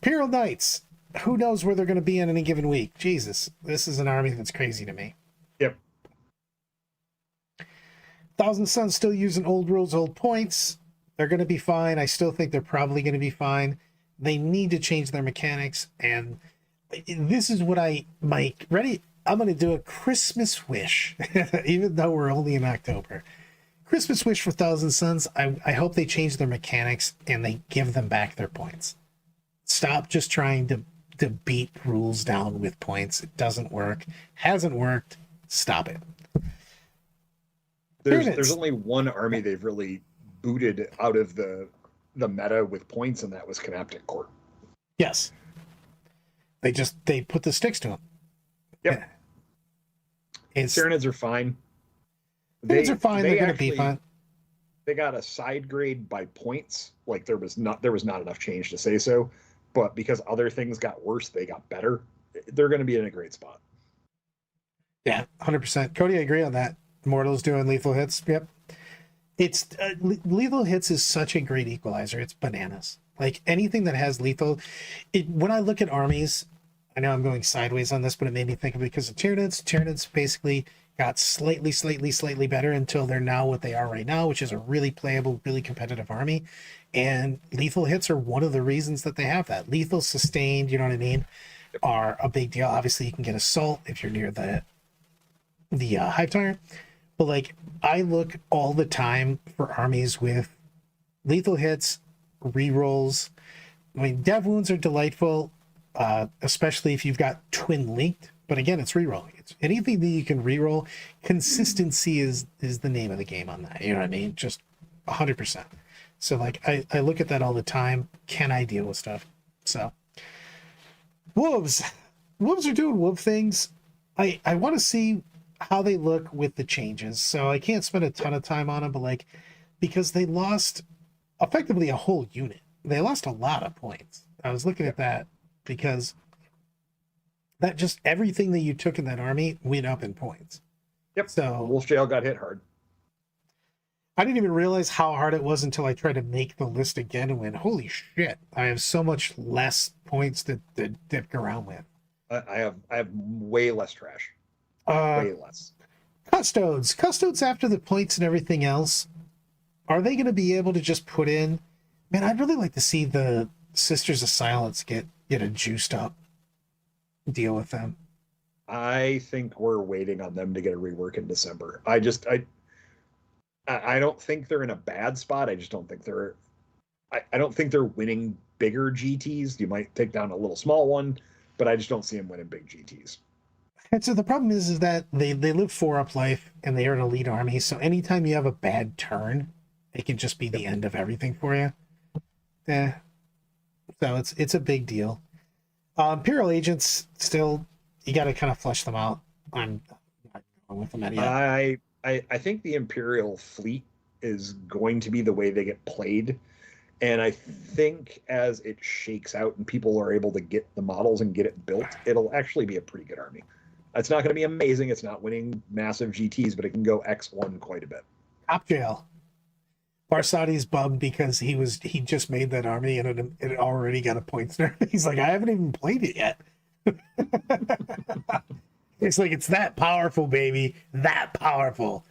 Imperial Knights. Who knows where they're going to be in any given week? Jesus, this is an army that's crazy to me. Yep. Thousand Suns still using old rules, old points. They're going to be fine. I still think they're probably going to be fine. They need to change their mechanics, and this is what ready. I'm going to do a Christmas wish, even though we're only in October. Christmas wish for Thousand Suns. I hope they change their mechanics and they give them back their points. Stop just trying to to beat rules down with points. It doesn't work. Hasn't worked. Stop it. There's only one army they've really booted out of the meta with points, and that was Canaptic Court. Yes. They put the sticks to them. Yep. Tyranids are fine. Tyranids are fine. They're going to be fine. They got a side grade by points. Like there was not enough change to say so, but because other things got worse, they got better. They're going to be in a great spot. Yeah, 100%. Cody, I agree on that. Mortals doing lethal hits. Yep. It's lethal hits is such a great equalizer. It's bananas. Like anything that has lethal. When I look at armies, I know I'm going sideways on this, but it made me think of it because of Tyranids. Tyranids basically got slightly better until they're now what they are right now, which is a really playable, really competitive army. And lethal hits are one of the reasons that they have that. Lethal sustained, you know what I mean, are a big deal. Obviously, you can get assault if you're near the hive tire. But like I look all the time for armies with lethal hits, rerolls. I mean, dev wounds are delightful, especially if you've got twin linked. But again, it's reroll. It's anything that you can reroll. Consistency is the name of the game on that. You know what I mean? Just 100%. So like I look at that all the time. Can I deal with stuff? So wolves are doing wolf things. I want to see how they look with the changes. So I can't spend a ton of time on them, but like because they lost effectively a whole unit. They lost a lot of points. I was looking at that because that just everything that you took in that army went up in points. Yep. So Wolf Jail got hit hard. I didn't even realize how hard it was until I tried to make the list again and went, holy shit, I have so much less points to dick around with. I have way less trash. Way less. Custodes after the points and everything else, are they going to be able to just put in? Man, I'd really like to see the Sisters of Silence get a juiced up deal with them. I think we're waiting on them to get a rework in December. I don't think they're in a bad spot. I just don't think they're. I don't think they're winning bigger GTs. You might take down a little small one, but I just don't see them winning big GTs. And so the problem is that they live 4-up life and they are an elite army. So anytime you have a bad turn, it can just be the end of everything for you. Yeah. So it's a big deal. Imperial agents still, you got to kind of flush them out. I'm not going with them yet. I think the Imperial fleet is going to be the way they get played. And I think as it shakes out and people are able to get the models and get it built, it'll actually be a pretty good army. It's not going to be amazing. It's not winning massive GTs, but it can go X1 quite a bit. Top jail. Barsadi's bummed because he just made that army and it already got a points nerf. He's like, I haven't even played it yet. It's like, it's that powerful, baby. That powerful.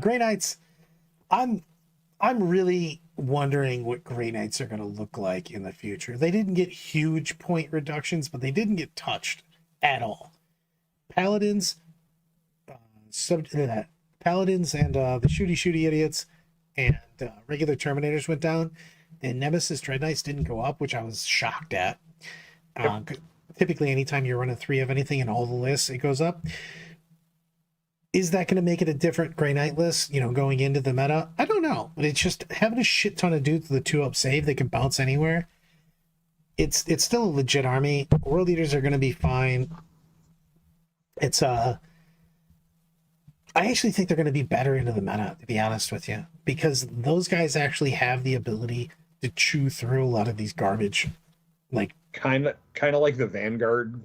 Grey Knights, I'm really wondering what Grey Knights are going to look like in the future. They didn't get huge point reductions, but they didn't get touched at all. Paladins, Paladins and the shooty idiots and regular Terminators went down, and Nemesis Dread Knights didn't go up, which I was shocked at. Typically, anytime you're running 3 of anything in all the lists, it goes up. Is that going to make it a different Grey Knight list, going into the meta? I don't know, but it's just having a shit ton of dudes with the 2-up save that can bounce anywhere. It's still a legit army. World Eaters are going to be fine. It's I actually think they're going to be better into the meta, to be honest with you, because those guys actually have the ability to chew through a lot of these garbage. Like kind of like the Vanguard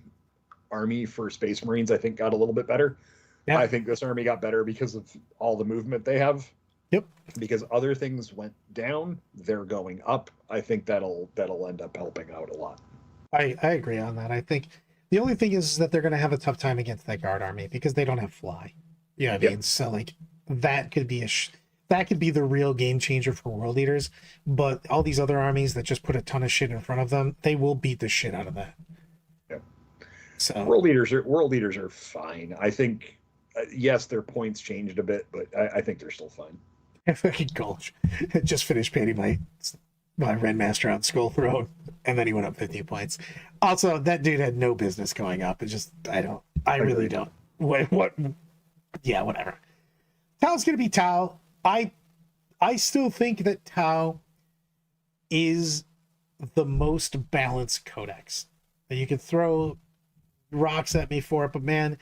army for Space Marines, I think got a little bit better. Yeah. I think this army got better because of all the movement they have. Yep. Because other things went down, they're going up. I think that'll end up helping out a lot. I agree on that. I think the only thing is that they're going to have a tough time against that guard army because they don't have fly. You know what I mean? So like that could be the real game changer for World Eaters. But all these other armies that just put a ton of shit in front of them, they will beat the shit out of that. Yep. So World Eaters are fine. I think yes, their points changed a bit, but I think they're still fine. Fucking Gulch just finished painting my Ren Master on Skull Throne. and then he went up 50 points. Also, that dude had no business going up. It just, I really don't. What? Yeah, whatever. Tao's gonna be Tao. I still think that Tao is the most balanced codex. You could throw rocks at me for it, but man,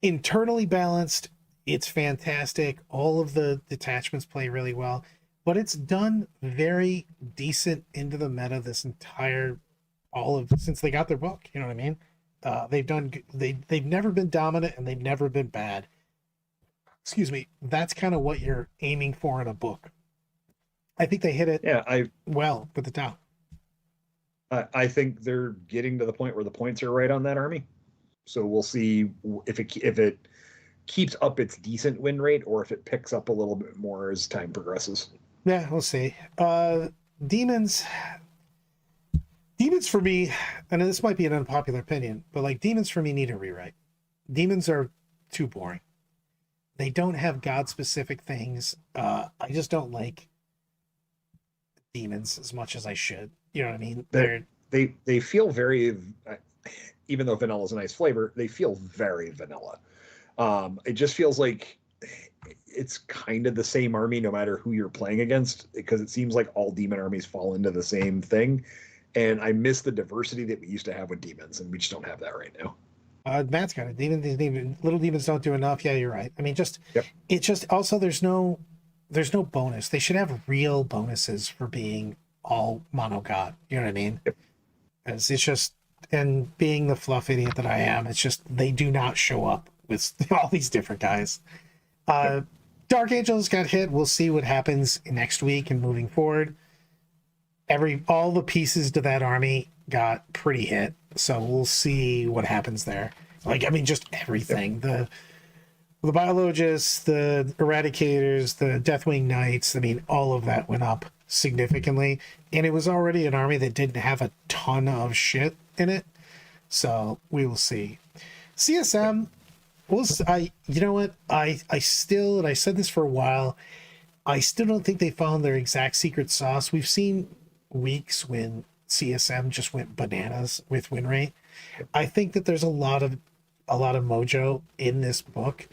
internally balanced, it's fantastic. All of the detachments play really well, but it's done very decent into the meta this entire since they got their book. You know what I mean? They've never been dominant and they've never been bad. Excuse me. That's kind of what you're aiming for in a book. I think they hit it. Yeah, well with the Tau. I think they're getting to the point where the points are right on that army. So we'll see if it keeps up its decent win rate or if it picks up a little bit more as time progresses. Yeah, we'll see. Demons for me, and this might be an unpopular opinion, but like demons for me need a rewrite. Demons are too boring. They don't have God specific things. I just don't like demons as much as I should. You know what I mean? They feel very, even though vanilla is a nice flavor, they feel very vanilla. It just feels like it's kind of the same army no matter who you're playing against, because it seems like all demon armies fall into the same thing. And I miss the diversity that we used to have with demons, and we just don't have that right now. Matt's got it. Little demons don't do enough. Yeah, you're right. I mean, Yep. It's just also there's no bonus. They should have real bonuses for being all mono god. You know what I mean? Yep. It's just, and being the fluff idiot that I am, it's just they do not show up with all these different guys. Yep. Dark Angels got hit. We'll see what happens next week and moving forward. All the pieces to that army got pretty hit, so we'll see what happens there. Like, I mean, just everything. Yep. The biologists, the eradicators, the Deathwing Knights, I mean, all of that went up significantly. And it was already an army that didn't have a ton of shit in it. So we will see. CSM, you know what? I still, and I said this for a while, I still don't think they found their exact secret sauce. We've seen weeks when CSM just went bananas with win rate. I think that there's a lot of mojo in this book.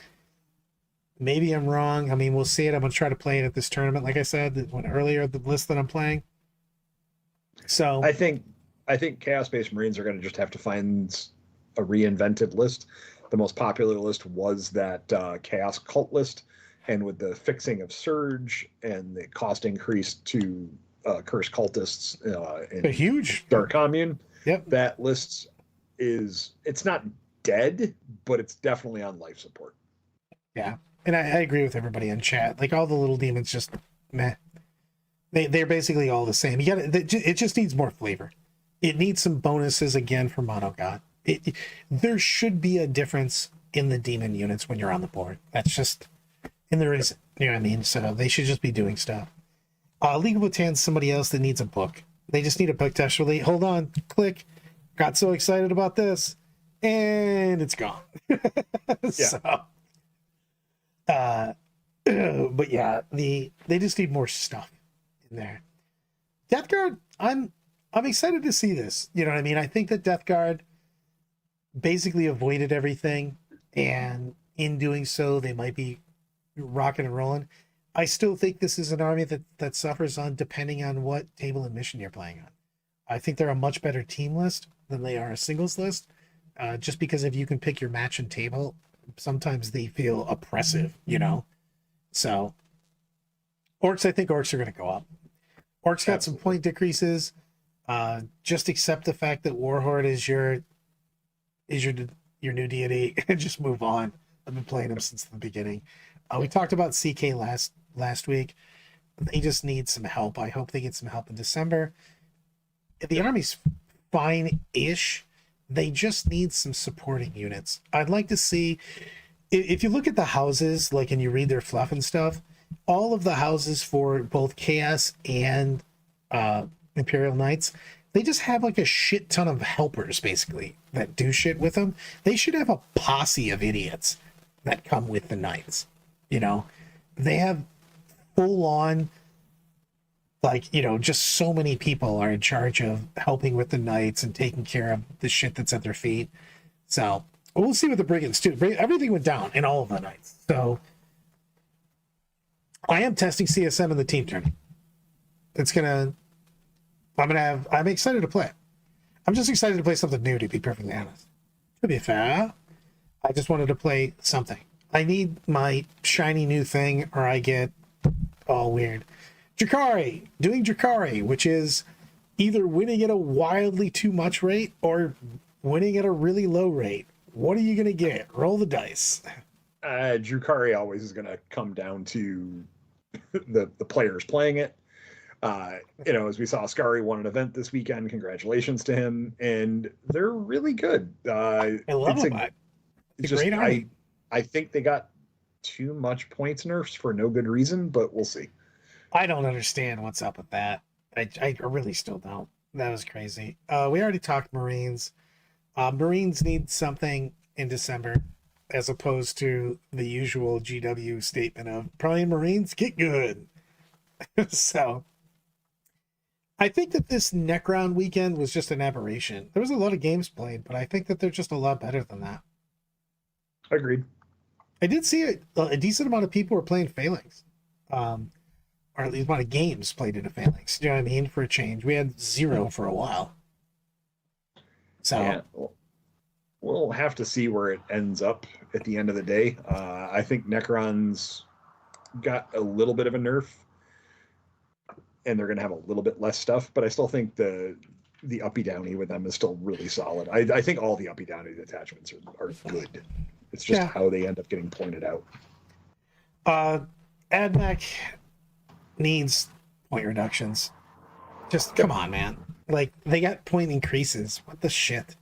Maybe I'm wrong. I mean, we'll see it. I'm going to try to play it at this tournament. Like I said, earlier, the list that I'm playing. So I think Chaos-based Marines are going to just have to find a reinvented list. The most popular list was that Chaos Cult list. And with the fixing of Surge and the cost increase to Cursed Cultists in a huge Dark Commune, yep, that list it's not dead, but it's definitely on life support. Yeah. And I agree with everybody in chat. Like, all the little demons just meh. They're basically all the same. It just needs more flavor. It needs some bonuses again for Mono God. There should be a difference in the demon units when you're on the board. That's just, and there isn't. You know what I mean? So they should just be doing stuff. League of Botan's somebody else that needs a book. They just need a book test release. Hold on, click. Got so excited about this, and it's gone. Yeah. So. But yeah, they just need more stuff in there. Death Guard, I'm excited to see this. You know what I mean? I think that Death Guard basically avoided everything, and in doing so, they might be rocking and rolling. I still think this is an army that suffers on depending on what table and mission you're playing on. I think they're a much better team list than they are a singles list, just because if you can pick your match and table, sometimes they feel oppressive, you know? So Orks, I think Orks are going to go up. Orks got some point decreases. Just accept the fact that Warhorde is your new deity and just move on. I've been playing them since the beginning. We talked about CK last week. They just need some help. I hope they get some help in December. The army's fine-ish. They just need some supporting units. I'd like to see, if you look at the houses, like, and you read their fluff and stuff, all of the houses for both Chaos and Imperial Knights, they just have like a shit ton of helpers, basically, that do shit with them. They should have a posse of idiots that come with the Knights. You know, they have full-on like, you know, just so many people are in charge of helping with the knights and taking care of the shit that's at their feet. So we'll see what the brigands do. Everything went down in all of the knights. So I am testing CSM in the team tourney. I'm excited to play it. I'm just excited to play something new, to be perfectly honest. To be fair, I just wanted to play something. I need my shiny new thing or I get all weird. Doing Drakari, which is either winning at a wildly too much rate or winning at a really low rate. What are you going to get? Roll the dice. Drukari always is going to come down to the players playing it. You know, as we saw, Skari won an event this weekend. Congratulations to him, and they're really good. I love them. It's just, I think they got too much points nerfs for no good reason, but we'll see. I don't understand what's up with that. I really still don't. That was crazy. We already talked Marines. Marines need something in December, as opposed to the usual GW statement of playing Marines, get good. So I think that this Necron weekend was just an aberration. There was a lot of games played, but I think that they're just a lot better than that. Agreed. I did see a decent amount of people were playing Phalanx. Or at least amount of games played in a Phalanx. You know what I mean? For a change. We had 0 for a while. So yeah, we'll have to see where it ends up at the end of the day. I think Necrons got a little bit of a nerf, and they're going to have a little bit less stuff, but I still think the uppy downy with them is still really solid. I think all the uppy downy attachments are good. It's just how they end up getting pointed out. AdMac needs point reductions. Just come on, man. Like, they got point increases. What the shit?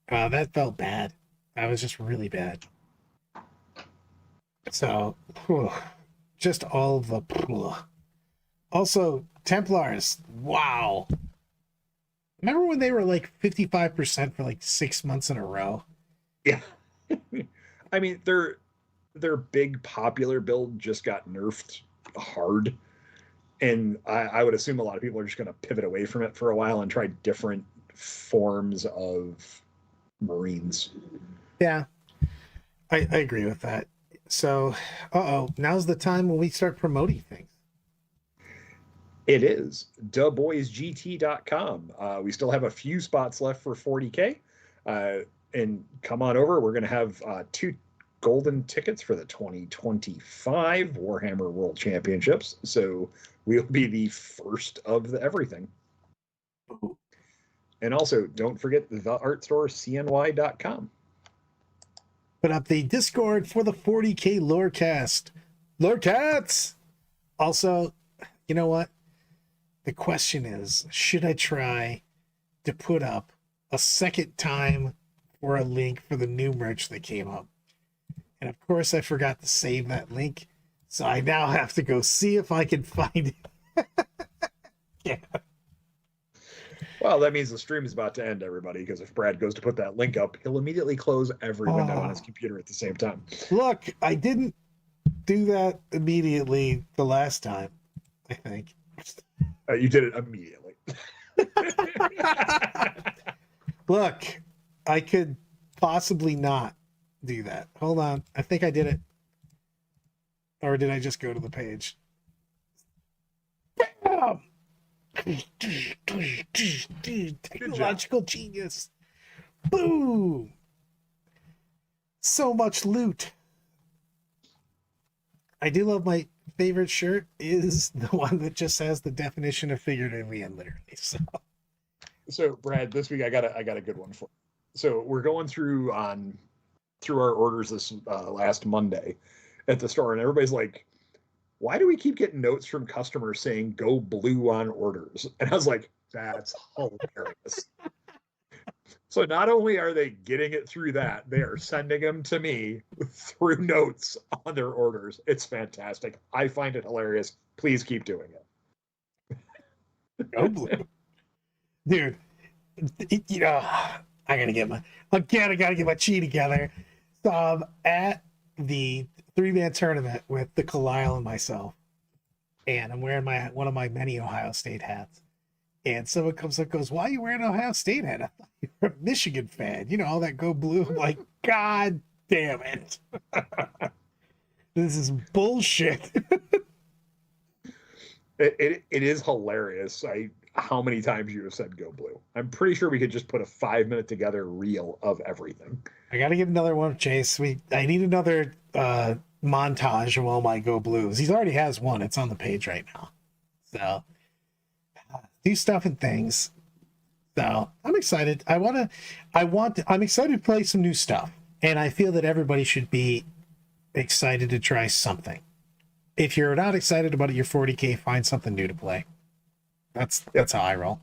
That felt bad. That was just really bad. So, just all the. Also, Templars. Wow. Remember when they were like 55% for like 6 months in a row? Yeah. I mean, their big popular build just got nerfed hard. And I would assume a lot of people are just going to pivot away from it for a while and try different forms of Marines. Yeah, I agree with that. So, now's the time when we start promoting things. It is duboysgt.com. We still have a few spots left for 40K. And come on over. We're going to have 2 golden tickets for the 2025 Warhammer World Championships. So we'll be the first of the everything. And also, don't forget the art store, cny.com. Put up the Discord for the 40K Lorecast. Lorecats! Also, you know what? The question is, should I try to put up a second time for a link for the new merch that came up? And of course, I forgot to save that link. So I now have to go see if I can find it. Yeah. Well, that means the stream is about to end, everybody, because if Brad goes to put that link up, he'll immediately close every window on his computer at the same time. Look, I didn't do that immediately the last time, I think. You did it immediately. Look, I could possibly not do that. Hold on. I think I did it. Or did I just go to the page? Bam! Technological genius. Boom! So much loot. I do love my favorite shirt is the one that just has the definition of figuratively and literally. So Brad, this week I got a good one for you. So we're going through our orders this last Monday at the store, and everybody's like, why do we keep getting notes from customers saying go blue on orders? And I was like, that's hilarious. So not only are they getting it through that, they are sending them to me through notes on their orders. It's fantastic. I find it hilarious. Please keep doing it. Go blue. Dude, you know, I gotta get my chi together. So I'm at the 3-man tournament with the Kalile and myself. and I'm wearing one of my many Ohio State hats. And someone comes up and goes, "Why are you wearing an Ohio State hat? I thought you were a Michigan fan. You know, all that go blue." I'm like, God damn it. This is bullshit. It is hilarious. How many times you have said "go blue"? I'm pretty sure we could just put a 5 minute together reel of everything. I got to get another one, Chase. I need another montage of all my go blues. He already has one. It's on the page right now. So do stuff and things. So I'm excited. I'm excited to play some new stuff. And I feel that everybody should be excited to try something. If you're not excited about your 40K, find something new to play. That's how I roll.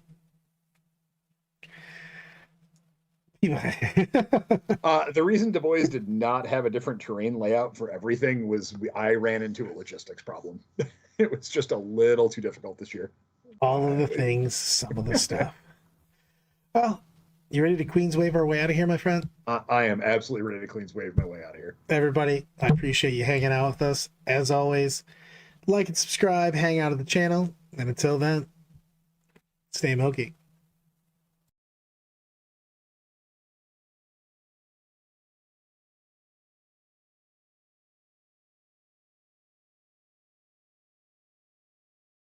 The reason Du Bois did not have a different terrain layout for everything was I ran into a logistics problem. It was just a little too difficult this year. All of the things, some of the stuff. Well, you ready to Queens wave our way out of here, my friend? I am absolutely ready to Queens wave my way out of here. Everybody, I appreciate you hanging out with us. As always, like and subscribe, hang out of the channel. And until then, stay milky.